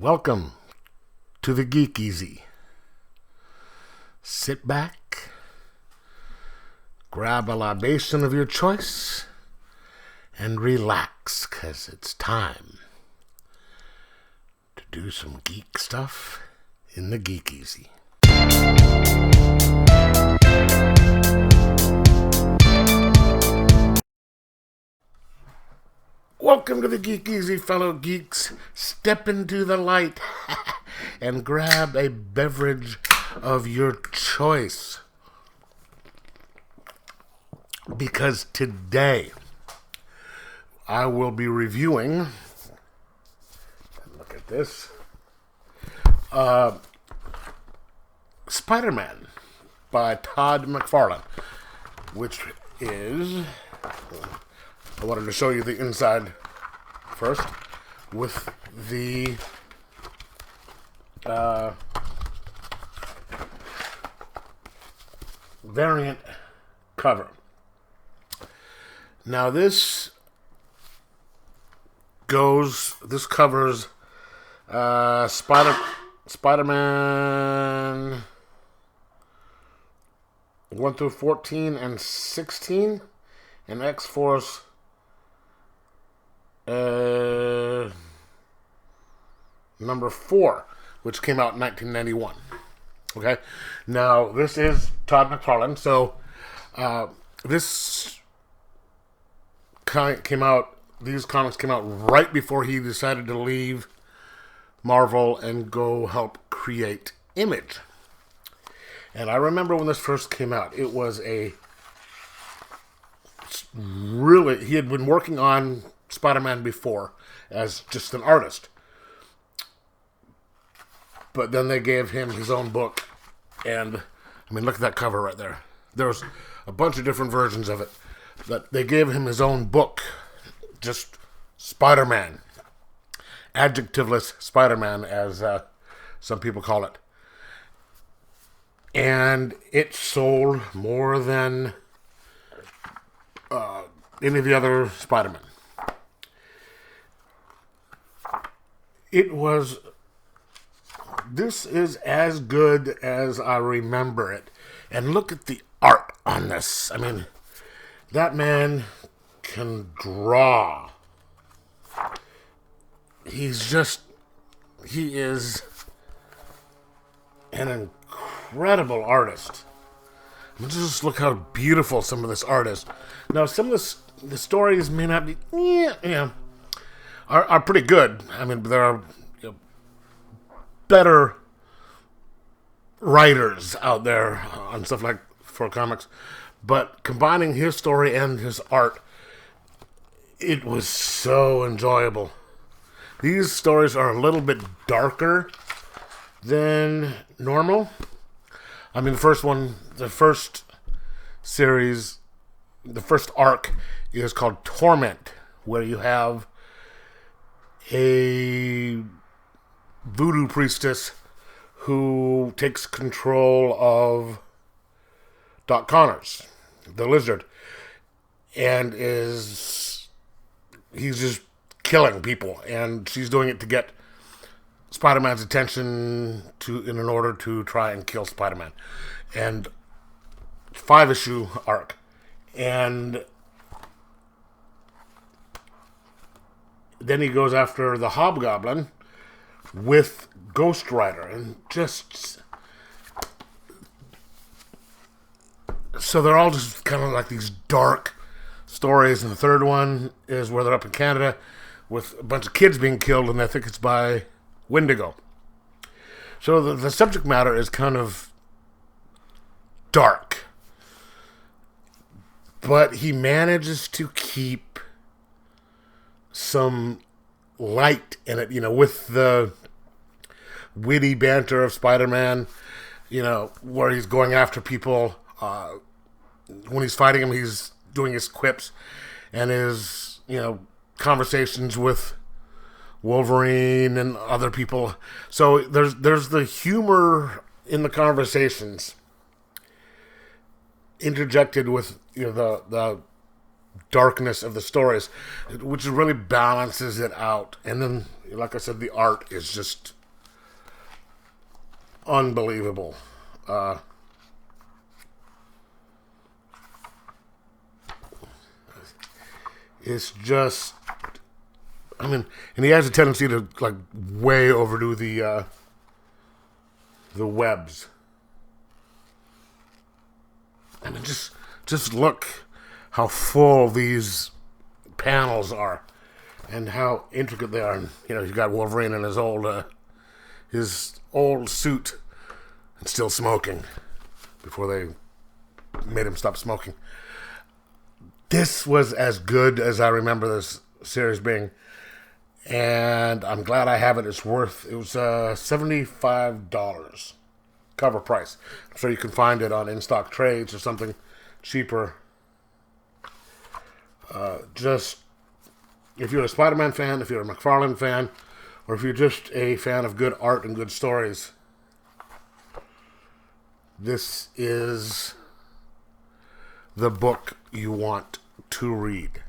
Welcome to the Geek Easy. Sit back, grab a libation of your choice, and relax, 'cause it's time to do some geek stuff in the Geek Easy. Welcome to the Geek Easy, fellow geeks. Step into the light and grab a beverage of your choice. Because today I will be reviewing, look at this, Spider-Man by Todd McFarlane, which is... I wanted to show you the inside first with the variant cover. Now this covers Spider-Man 1 through 14 and 16 and X-Force number 4, which came out in 1991. Okay, now this is Todd McFarlane, so this comic came out. These comics came out right before he decided to leave Marvel and go help create Image. And I remember when this first came out, it was he had been working on Spider-Man before as just an artist. But then they gave him his own book. And, I mean, look at that cover right there. There's a bunch of different versions of it. But they gave him his own book. Just Spider-Man. Adjectiveless Spider-Man, as some people call it. And it sold more than any of the other Spider-Man. This is as good as I remember it. And look at the art on this. I mean, that man can draw. He is an incredible artist. I mean, just look how beautiful some of this art is. Now, some of the stories may not be, are pretty good. I mean, there are better writers out there on stuff like for comics, but combining his story and his art, it was so enjoyable. These stories are a little bit darker than normal. I mean, the first series, the first arc is called Torment, where you have a voodoo priestess who takes control of Doc Connors, the lizard, and he's just killing people, and she's doing it to get Spider-Man's attention in order to try and kill Spider-Man. And 5-issue arc. And then he goes after the Hobgoblin with Ghost Rider, and so they're all just kind of like these dark stories. And the third one is where they're up in Canada with a bunch of kids being killed, and I think it's by Wendigo. So the subject matter is kind of dark, but he manages to keep some light in it, with the witty banter of Spider-Man, where he's going after people. When he's fighting him, he's doing his quips and his, conversations with Wolverine and other people. So there's the humor in the conversations interjected with the darkness of the stories, which really balances it out. And then, like I said, the art is just unbelievable. It's just, I mean, and he has a tendency to like way overdo the webs. I mean, just look how full these panels are, and how intricate they are. And you know, you got Wolverine in his old suit, and still smoking before they made him stop smoking. This was as good as I remember this series being, and I'm glad I have it. It was $75 cover price. I'm sure you can find it on in-stock trades or something cheaper. Just, if you're a Spider-Man fan, if you're a McFarlane fan, or if you're just a fan of good art and good stories, this is the book you want to read.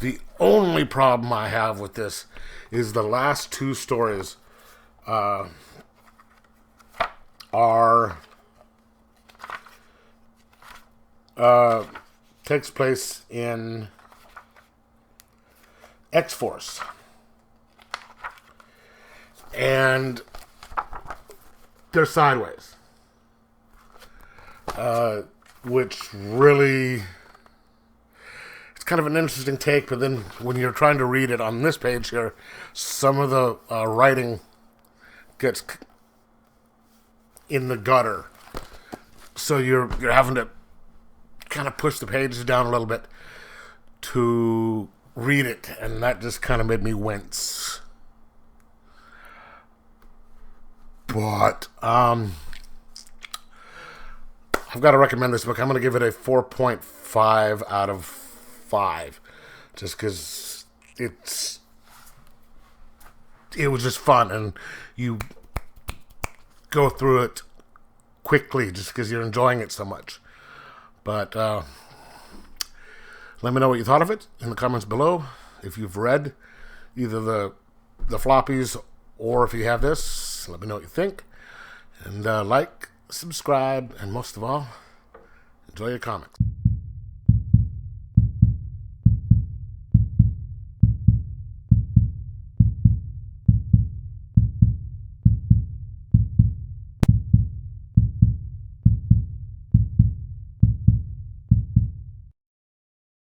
The only problem I have with this is the last two stories takes place in X-Force, and they're sideways, which really, it's kind of an interesting take. But then when you're trying to read it on this page here, some of the writing gets in the gutter, so you're having to kind of push the pages down a little bit to read it, and that just kind of made me wince. But I've got to recommend this book. I'm going to give it a 4.5 out of 5, just because it was just fun, and you go through it quickly just because you're enjoying it so much. But let me know what you thought of it in the comments below. If you've read either the floppies, or if you have this, let me know what you think. And like, subscribe, and most of all, enjoy your comics.